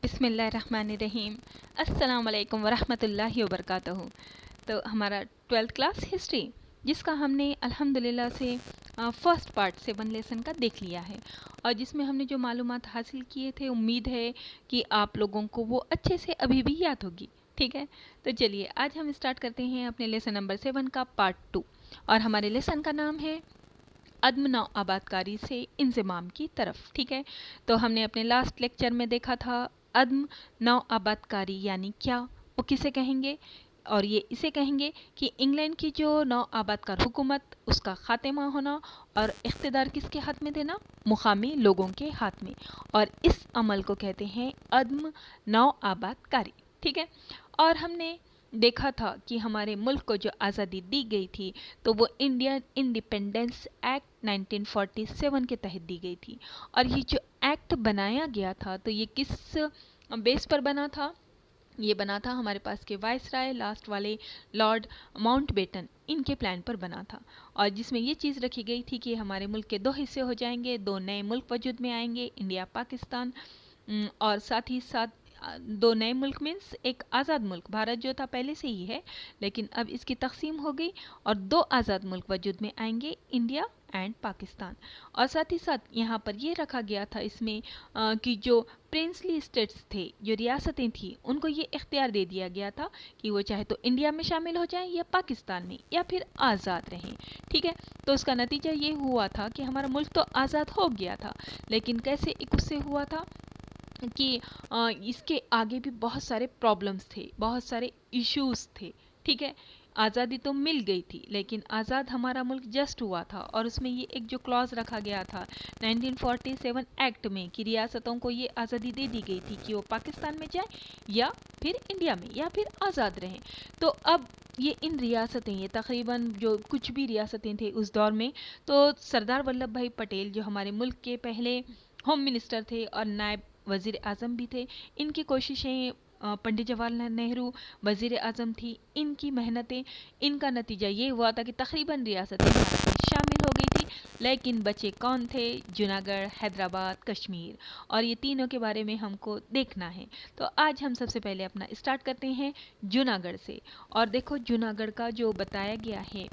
बिस्मिल्लाहिर्रहमानिर्रहीम। अस्सलाम वालेकुम वरहमतुल्लाहि वबरकातुहू। तो हमारा 12th क्लास हिस्ट्री जिसका हमने अल्हम्दुलिल्लाह से फ़र्स्ट पार्ट 7 लेसन का देख लिया है और जिसमें हमने जो मालूमात हासिल किए थे, उम्मीद है कि आप लोगों को वो अच्छे से अभी भी याद होगी। ठीक है, तो चलिए आज हम स्टार्ट करते हैं अपने लेसन नंबर 7 का पार्ट 2 और हमारे लेसन का नाम है अदम नौ आबादकारी से इंज़माम की तरफ। ठीक है, तो हमने अपने लास्ट लेक्चर में देखा था अदम नौ आबादकारी यानी क्या, वो किसे कहेंगे, और ये इसे कहेंगे कि इंग्लैंड की जो नौ आबादकार हुकूमत उसका ख़ात्मा होना और इख्तिदार किसके हाथ में देना, मुकामी लोगों के हाथ में, और इस अमल को कहते हैं अदम नौ आबादकारी। ठीक है, और हमने देखा था कि हमारे मुल्क को जो आज़ादी दी गई थी तो वो इंडियन इंडिपेंडेंस एक्ट 1947 के तहत दी गई थी। और ये जो एक्ट बनाया गया था तो ये किस बेस पर बना था, ये बना था हमारे पास के वाइसराय लास्ट वाले लॉर्ड माउंटबेटन, इनके प्लान पर बना था। और जिसमें ये चीज़ रखी गई थी कि हमारे मुल्क के दो हिस्से हो जाएंगे, दो नए मुल्क वजूद में आएंगे, इंडिया पाकिस्तान, और साथ ही साथ दो नए मुल्क मीन्स एक आज़ाद मुल्क, भारत जो था पहले से ही है लेकिन अब इसकी तकसीम हो गई और दो आज़ाद मुल्क वजूद में आएंगे, इंडिया एंड पाकिस्तान। और साथ ही साथ यहाँ पर ये रखा गया था इसमें कि जो प्रिंसली स्टेट्स थे, जो रियासतें थी, उनको ये इख्तियार दे दिया गया था कि वो चाहे तो इंडिया में शामिल हो जाएं या पाकिस्तान में या फिर आज़ाद रहें। ठीक है, तो उसका नतीजा ये हुआ था कि हमारा मुल्क तो आज़ाद हो गया था, लेकिन कैसे एक उससे हुआ था कि इसके आगे भी बहुत सारे प्रॉब्लम्स थे, बहुत सारे इश्यूज थे। ठीक है, आज़ादी तो मिल गई थी लेकिन आज़ाद हमारा मुल्क जस्ट हुआ था और उसमें ये एक जो क्लॉज रखा गया था 1947 एक्ट में कि रियासतों को ये आज़ादी दे दी गई थी कि वो पाकिस्तान में जाए या फिर इंडिया में या फिर आज़ाद रहें। तो अब ये इन रियासतें, ये तकरीबन जो कुछ भी रियासतें थे उस दौर में, तो सरदार वल्लभ भाई पटेल जो हमारे मुल्क के पहले होम मिनिस्टर थे और नायब वज़ीर आज़म भी थे, इनकी कोशिशें, पंडित जवाहरलाल नेहरू वज़ीर आज़म थी, इनकी मेहनतें, इनका नतीजा ये हुआ था कि तकरीबन रियासतें भारत में शामिल हो गई थी। लेकिन बचे कौन थे, जूनागढ़, हैदराबाद, कश्मीर, और ये तीनों के बारे में हमको देखना है। तो आज हम सबसे पहले अपना स्टार्ट करते हैं जूनागढ़ से। और देखो जूनागढ़ का जो बताया गया है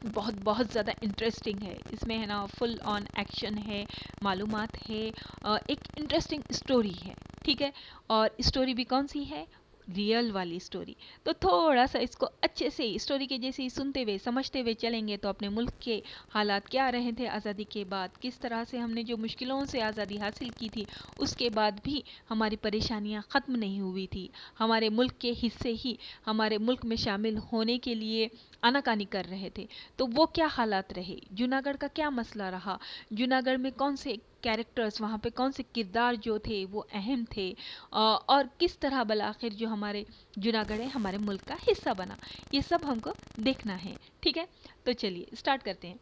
बहुत बहुत ज़्यादा इंटरेस्टिंग है, इसमें है ना फुल ऑन एक्शन है, मालूमात है, एक इंटरेस्टिंग स्टोरी है। ठीक है, और स्टोरी भी कौन सी है, रियल वाली स्टोरी। तो थोड़ा सा इसको अच्छे से स्टोरी के जैसे ही सुनते हुए समझते हुए चलेंगे तो अपने मुल्क के हालात क्या रहे थे आज़ादी के बाद, किस तरह से हमने जो मुश्किलों से आज़ादी हासिल की थी उसके बाद भी हमारी परेशानियां ख़त्म नहीं हुई थी, हमारे मुल्क के हिस्से ही हमारे मुल्क में शामिल होने के लिए आनाकानी कर रहे थे, तो वो क्या हालात रहे, जूनागढ़ का क्या मसला रहा, जूनागढ़ में कौन से कैरेक्टर्स, वहाँ पे कौन से किरदार जो थे वो अहम थे, और किस तरह बल आखिर जो हमारे जूनागढ़ है हमारे मुल्क का हिस्सा बना, ये सब हमको देखना है। ठीक है, तो चलिए स्टार्ट करते हैं।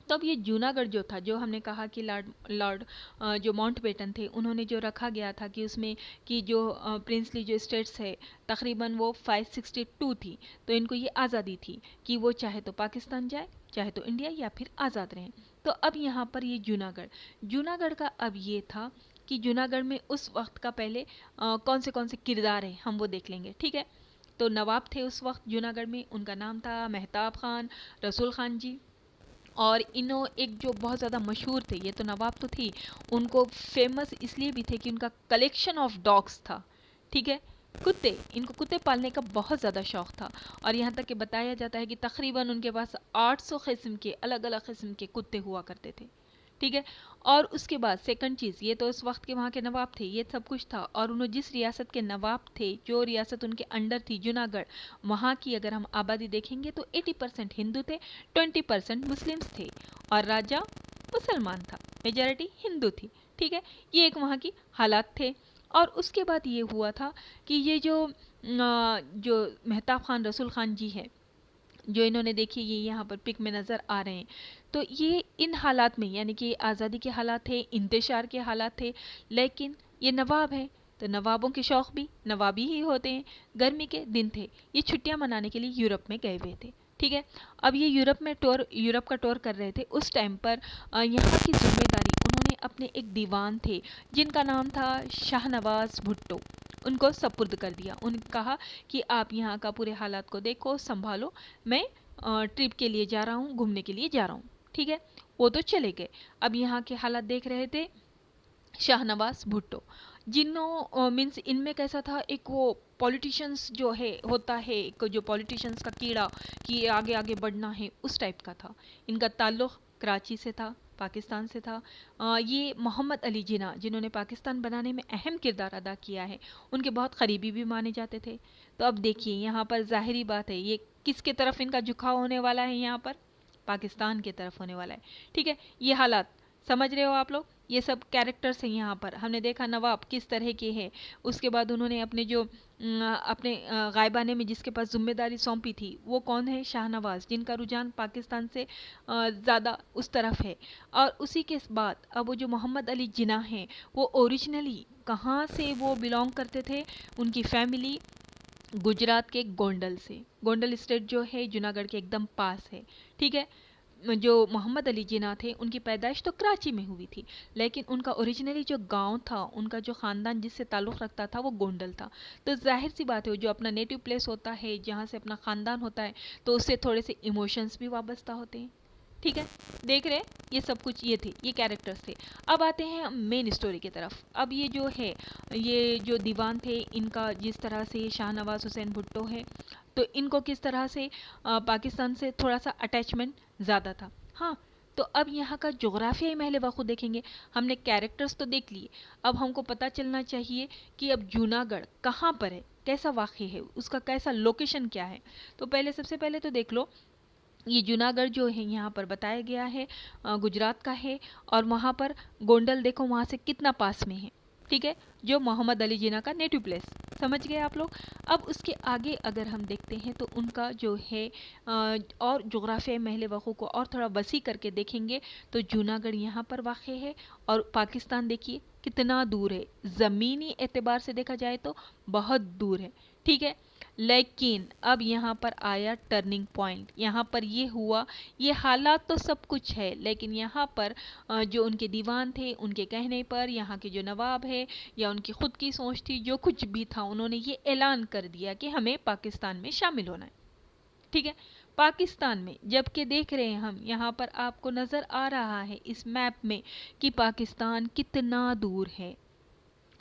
तो अब ये जूनागढ़ जो था, जो हमने कहा कि लॉर्ड जो माउंटबेटन थे, उन्होंने जो रखा गया था कि उसमें कि जो प्रिंसली जो स्टेट्स है तकरीबन वो 562 थी, तो इनको ये आज़ादी थी कि वो चाहे तो पाकिस्तान जाए, चाहे तो इंडिया, या फिर आज़ाद रहें। तो अब यहाँ पर ये जूनागढ़ का अब ये था कि जूनागढ़ में उस वक्त का पहले कौन से किरदार हैं हम वो देख लेंगे। ठीक है, तो नवाब थे उस वक्त जूनागढ़ में, उनका नाम था मेहताब खान रसूल खान जी, और इन्हों एक जो बहुत ज़्यादा मशहूर थे, ये तो नवाब तो थी, उनको फेमस इसलिए भी थे कि उनका कलेक्शन ऑफ डॉग्स था। ठीक है, कुत्ते, इनको कुत्ते पालने का बहुत ज़्यादा शौक़ था और यहाँ तक कि बताया जाता है कि तकरीबन उनके पास 800 किस्म के अलग अलग किस्म के कुत्ते हुआ करते थे। ठीक है, और उसके बाद सेकंड चीज़, ये तो इस वक्त के वहाँ के नवाब थे, ये सब कुछ था, और उन्होंने जिस रियासत के नवाब थे, जो रियासत उनके अंडर थी जूनागढ़, वहाँ की अगर हम आबादी देखेंगे तो 80% हिंदू थे, 20% मुस्लिम्स थे, और राजा मुसलमान था, मेजॉरिटी हिंदू थी। ठीक है, ये एक वहाँ की हालात थे। और उसके बाद ये हुआ था कि ये जो मेहताब खान रसूल खान जी है, जो इन्होंने देखिए ये यहाँ पर पिक में नज़र आ रहे हैं, तो ये इन हालात में, यानी कि आज़ादी के हालात थे, इंतशार के हालात थे, लेकिन ये नवाब है तो नवाबों के शौक़ भी नवाबी ही होते हैं। गर्मी के दिन थे, ये छुट्टियाँ मनाने के लिए यूरोप में गए हुए थे। ठीक है, अब ये यूरोप का टूर कर रहे थे। उस टाइम पर यहाँ की जिम्मेदारी उन्होंने अपने एक दीवान थे जिनका नाम था शाहनवाज भुट्टो, उनको सपुर्द कर दिया। उन्होंने कहा कि आप यहाँ का पूरे हालात को देखो, संभालो, मैं ट्रिप के लिए जा रहा हूँ, घूमने के लिए जा रहा हूँ। ठीक है, वो तो चले गए। अब यहाँ के हालात देख रहे थे शाहनवाज भुट्टो, जिन्हों मीन्स इनमें कैसा था, एक वो पॉलिटिशियंस जो है होता है, एक जो पॉलिटिशियंस का कीड़ा कि आगे आगे बढ़ना है, उस टाइप का था। इनका ताल्लुक़ कराची से था, पाकिस्तान से था। ये मोहम्मद अली जिन्ना, जिन्होंने पाकिस्तान बनाने में अहम किरदार अदा किया है, उनके बहुत करीबी भी माने जाते थे। तो अब देखिए यहाँ पर ज़ाहिरी बात है, ये किसके तरफ इनका झुकाव होने वाला है, यहाँ पर पाकिस्तान की तरफ होने वाला है। ठीक है, ये हालात समझ रहे हो आप लोग, ये सब कैरेक्टर्स हैं यहाँ पर। हमने देखा नवाब किस तरह के हैं, उसके बाद उन्होंने अपने जो अपने गायबाने में जिसके पास जिम्मेदारी सौंपी थी वो कौन है, शाहनवाज, जिनका रुझान पाकिस्तान से ज़्यादा उस तरफ है। और उसी के बाद अब वो जो मोहम्मद अली जिन्ना हैं, वो ओरिजिनली कहाँ से वो बिलोंग करते थे, उनकी फैमिली गुजरात के गोंडल से, गोंडल स्टेट जो है जूनागढ़ के एकदम पास है। ठीक है, जो मोहम्मद अली जिन्ना थे उनकी पैदाइश तो कराची में हुई थी, लेकिन उनका ओरिजिनली जो गांव था, उनका जो ख़ानदान जिससे ताल्लुक़ रखता था वो गोंडल था। तो जाहिर सी बात है, जो अपना नेटिव प्लेस होता है, जहाँ से अपना ख़ानदान होता है, तो उससे थोड़े से इमोशंस भी वाबस्ता होते हैं। ठीक है, देख रहे हैं, ये सब कुछ ये थे, ये कैरेक्टर्स थे। अब आते हैं मेन स्टोरी की तरफ। अब ये जो है, ये जो दीवान थे, इनका जिस तरह से शाहनवाज हुसैन भुट्टो है, तो इनको किस तरह से पाकिस्तान से थोड़ा सा अटैचमेंट ज़्यादा था। हाँ, तो अब यहाँ का जोग्राफियाई महल वक़ूअ देखेंगे। हमने कैरेक्टर्स तो देख लिए, अब हमको पता चलना चाहिए कि अब जूनागढ़ कहाँ पर है, कैसा वाक़ई है, उसका कैसा लोकेशन क्या है। तो पहले सबसे पहले तो देख लो, ये जूनागढ़ जो है यहाँ पर बताया गया है गुजरात का है, और वहाँ पर गोंडल देखो वहाँ से कितना पास में है। ठीक है, जो मोहम्मद अली जिन्ना का नेटिव प्लेस, समझ गए आप लोग। अब उसके आगे अगर हम देखते हैं तो उनका जो है और जोग्राफियाई महल वक़ूअ को और थोड़ा वसी करके देखेंगे तो जूनागढ़ यहाँ पर वाक़ है, और पाकिस्तान देखिए कितना दूर है, ज़मीनी एतबार से देखा जाए तो बहुत दूर है। ठीक है, लेकिन अब यहाँ पर आया टर्निंग पॉइंट। यहाँ पर ये हुआ, ये हालात तो सब कुछ है, लेकिन यहाँ पर जो उनके दीवान थे, उनके कहने पर यहाँ के जो नवाब है या उनकी ख़ुद की सोच थी, जो कुछ भी था, उन्होंने ये ऐलान कर दिया कि हमें पाकिस्तान में शामिल होना है। ठीक है, पाकिस्तान में, जबकि देख रहे हैं हम यहाँ पर आपको नज़र आ रहा है इस मैप में कि पाकिस्तान कितना दूर है।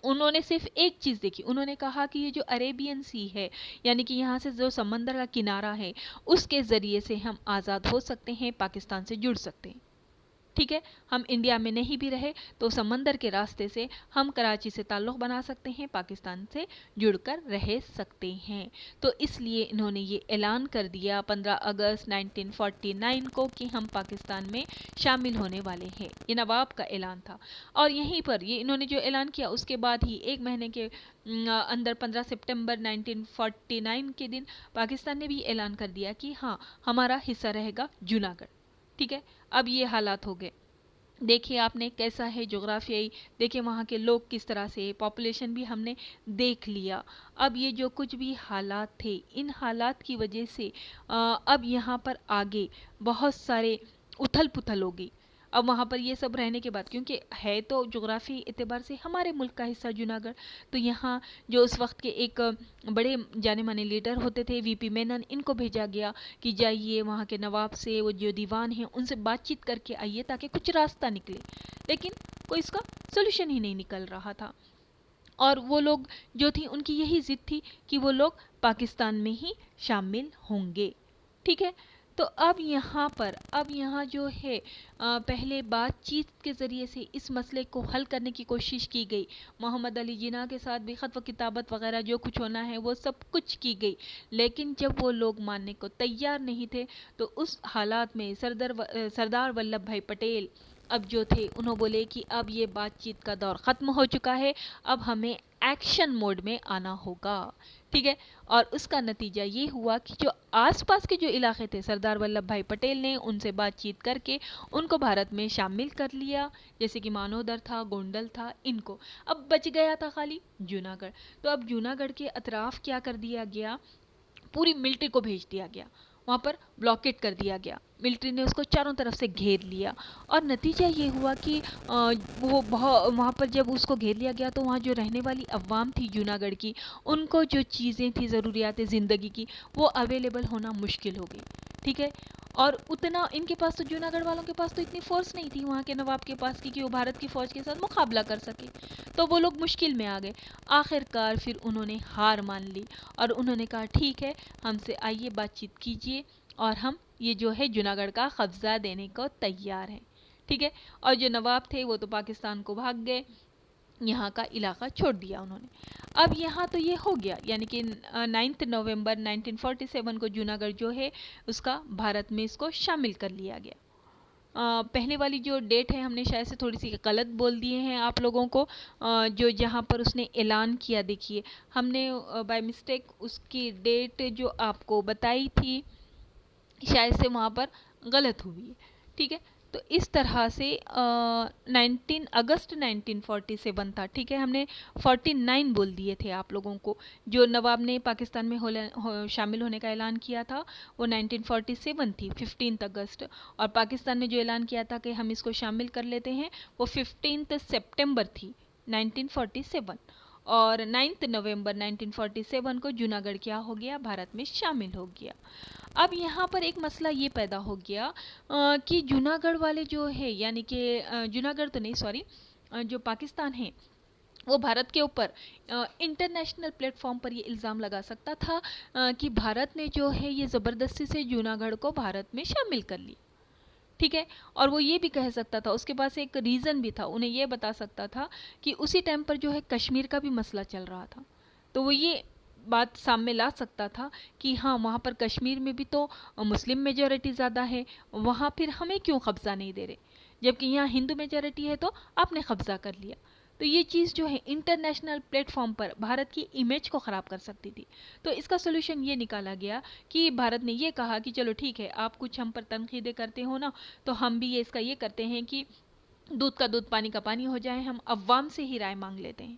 उन्होंने सिर्फ एक चीज़ देखी, उन्होंने कहा कि ये जो अरेबियन सी है, यानी कि यहाँ से जो समंदर का किनारा है, उसके ज़रिए से हम आज़ाद हो सकते हैं, पाकिस्तान से जुड़ सकते हैं। ठीक है, हम इंडिया में नहीं भी रहे तो समंदर के रास्ते से हम कराची से ताल्लुक़ बना सकते हैं, पाकिस्तान से जुड़कर रह सकते हैं। तो इसलिए इन्होंने ये ऐलान कर दिया 15 अगस्त 1949 को कि हम पाकिस्तान में शामिल होने वाले हैं। ये नवाब का ऐलान था, और यहीं पर ये इन्होंने जो ऐलान किया उसके बाद ही एक महीने के अंदर 15 सितंबर 1949 के दिन पाकिस्तान ने भी ऐलान कर दिया कि हाँ, हमारा हिस्सा रहेगा जूनागढ़। ठीक है, अब ये हालात हो गए। देखिए आपने कैसा है जोग्राफियाई, देखिए वहाँ के लोग किस तरह से, पॉपुलेशन भी हमने देख लिया। अब ये जो कुछ भी हालात थे, इन हालात की वजह से अब यहाँ पर आगे बहुत सारे उथल पुथल हो गई। अब वहाँ पर ये सब रहने के बाद, क्योंकि है तो जोग्राफी एतबार से हमारे मुल्क का हिस्सा जूनागढ़, तो यहाँ जो उस वक्त के एक बड़े जाने माने लीडर होते थे वीपी मेनन, इनको भेजा गया कि जाइए वहाँ के नवाब से, वो जो दीवान हैं उनसे बातचीत करके आइए ताकि कुछ रास्ता निकले। लेकिन कोई इसका सोल्यूशन ही नहीं निकल रहा था, और वो लोग जो थी उनकी यही ज़िद थी कि वो लोग पाकिस्तान में ही शामिल होंगे। ठीक है, तो अब यहाँ जो है पहले बातचीत के ज़रिए से इस मसले को हल करने की कोशिश की गई। मोहम्मद अली जिन्ना के साथ भी ख़त व किताबत वगैरह जो कुछ होना है वो सब कुछ की गई, लेकिन जब वो लोग मानने को तैयार नहीं थे तो उस हालात में सरदार वल्लभ भाई पटेल अब जो थे उन्होंने बोले कि अब ये बातचीत का दौर ख़त्म हो चुका है, अब हमें एक्शन मोड में आना होगा। ठीक है, और उसका नतीजा ये हुआ कि जो आसपास के जो इलाके थे, सरदार वल्लभ भाई पटेल ने उनसे बातचीत करके उनको भारत में शामिल कर लिया, जैसे कि मानोदर था, गोंडल था, इनको। अब बच गया था खाली जूनागढ़। तो अब जूनागढ़ के अतराफ़ क्या कर दिया गया, पूरी मिलिट्री को भेज दिया गया, वहाँ पर ब्लॉकेट कर दिया गया, मिलिट्री ने उसको चारों तरफ से घेर लिया। और नतीजा ये हुआ कि वो बहुत वहाँ पर जब उसको घेर लिया गया तो वहाँ जो रहने वाली अवाम थी जूनागढ़ की, उनको जो चीज़ें थी ज़रूरियात ज़िंदगी की, वो अवेलेबल होना मुश्किल हो गई। ठीक है, और उतना इनके पास तो, जूनागढ़ वालों के पास तो इतनी फोर्स नहीं थी वहाँ के नवाब के पास कि वो भारत की फ़ौज के साथ मुकाबला कर सके, तो वो लोग मुश्किल में आ गए। आखिरकार फिर उन्होंने हार मान ली और उन्होंने कहा ठीक है, हमसे आइए बातचीत कीजिए और हम ये जो है जूनागढ़ का कब्ज़ा देने को तैयार हैं। ठीक है, और जो नवाब थे वो तो पाकिस्तान को भाग गए, यहाँ का इलाका छोड़ दिया उन्होंने। अब यहाँ तो ये हो गया, यानी कि 9 नवंबर 1947 को जूनागढ़ जो है उसका भारत में इसको शामिल कर लिया गया। पहले वाली जो डेट है हमने शायद से थोड़ी सी गलत बोल दिए हैं आप लोगों को, जो जहाँ पर उसने ऐलान किया, देखिए हमने बाय मिस्टेक उसकी डेट जो आपको बताई थी शायद से वहाँ पर गलत हुई है। ठीक है, तो इस तरह से 19 अगस्त 1947 था। ठीक है, हमने 49 बोल दिए थे आप लोगों को। जो नवाब ने पाकिस्तान में शामिल होने का ऐलान किया था वो 1947 थी, 15 अगस्त, और पाकिस्तान ने जो ऐलान किया था कि हम इसको शामिल कर लेते हैं वो 15 सितंबर थी 1947। और 9 नवंबर 1947 को जूनागढ़ क्या हो गया, भारत में शामिल हो गया। अब यहाँ पर एक मसला ये पैदा हो गया कि जूनागढ़ वाले जो है, यानी कि जूनागढ़ तो नहीं, सॉरी, जो पाकिस्तान है वो भारत के ऊपर इंटरनेशनल प्लेटफॉर्म पर ये इल्ज़ाम लगा सकता था कि भारत ने जो है ये ज़बरदस्ती से जूनागढ़ को भारत में शामिल कर लिया। ठीक है, और वो ये भी कह सकता था, उसके पास एक रीज़न भी था, उन्हें ये बता सकता था कि उसी टाइम पर जो है कश्मीर का भी मसला चल रहा था, तो वो ये बात सामने ला सकता था कि हाँ वहाँ पर कश्मीर में भी तो मुस्लिम मेजॉरिटी ज़्यादा है, वहाँ फिर हमें क्यों कब्ज़ा नहीं दे रहे, जबकि यहाँ हिंदू मेजॉरिटी है तो आपने कब्ज़ा कर लिया। तो ये चीज़ जो है इंटरनेशनल प्लेटफॉर्म पर भारत की इमेज को ख़राब कर सकती थी। तो इसका सोल्यूशन ये निकाला गया कि भारत ने ये कहा कि चलो ठीक है, आप कुछ हम पर तनकीदें करते हो ना, तो हम भी ये इसका ये करते हैं कि दूध का दूध पानी का पानी हो जाए, हम अवाम से ही राय मांग लेते हैं।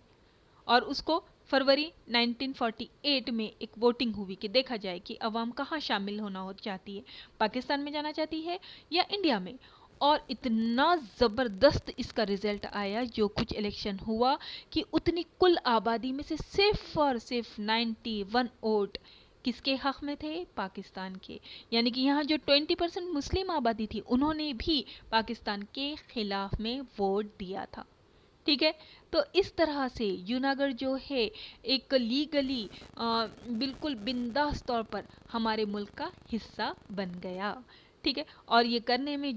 और उसको फरवरी 1948 में एक वोटिंग हुई कि देखा जाए कि अवाम कहाँ शामिल होना हो चाहती है, पाकिस्तान में जाना चाहती है या इंडिया में। और इतना ज़बरदस्त इसका रिज़ल्ट आया जो कुछ इलेक्शन हुआ कि उतनी कुल आबादी में से सिर्फ और सिर्फ 91 वोट किसके हक़ में थे, पाकिस्तान के। यानी कि यहाँ जो 20% मुस्लिम आबादी थी उन्होंने भी पाकिस्तान के ख़िलाफ़ में वोट दिया था। ठीक है, तो इस तरह से जूनागढ़ जो है एक लीगली बिल्कुल बिंदास तौर पर हमारे मुल्क का हिस्सा बन गया। ठीक है, और ये करने में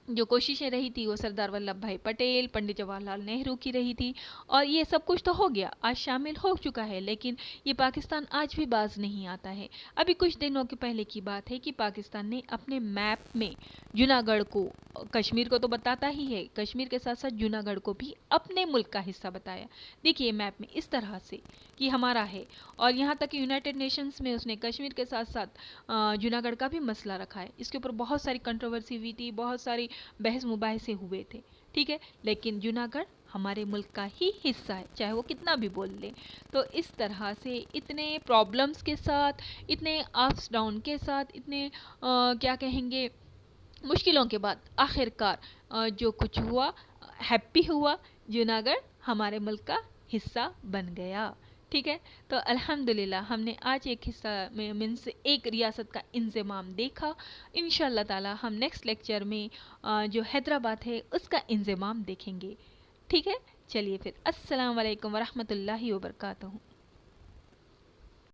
जो कोशिशें रही थी वो सरदार वल्लभ भाई पटेल, पंडित जवाहरलाल नेहरू की रही थी। और ये सब कुछ तो हो गया, आज शामिल हो चुका है, लेकिन ये पाकिस्तान आज भी बाज नहीं आता है। अभी कुछ दिनों के पहले की बात है कि पाकिस्तान ने अपने मैप में जूनागढ़ को, कश्मीर को तो बताता ही है, कश्मीर के साथ साथ जूनागढ़ को भी अपने मुल्क का हिस्सा बताया। देखिए मैप में इस तरह से कि हमारा है, और यहाँ तक यूनाइटेड नेशंस में उसने कश्मीर के साथ साथ जूनागढ़ का भी मसला रखा है। इसके ऊपर बहुत सारी कंट्रोवर्सी हुई थी, बहुत सारी बहस मुबाहिसे हुए थे। ठीक है, लेकिन जूनागढ़ हमारे मुल्क का ही हिस्सा है, चाहे वो कितना भी बोल लें। तो इस तरह से इतने प्रॉब्लम्स के साथ, इतने अप्स डाउन के साथ, इतने क्या कहेंगे मुश्किलों के बाद आखिरकार जो कुछ हुआ, हैप्पी हुआ, जूनागढ़ हमारे मुल्क का हिस्सा बन गया। ठीक है, तो अल्हम्दुलिल्लाह हमने आज एक हिस्सा में मीन्स एक रियासत का इंज़माम देखा। इंशाअल्लाह ताला हम नेक्स्ट लेक्चर में जो हैदराबाद है उसका इंज़माम देखेंगे। ठीक है, चलिए फिर अस्सलाम वालेकुम वरहमतुल्लाहि वबरकातुहू।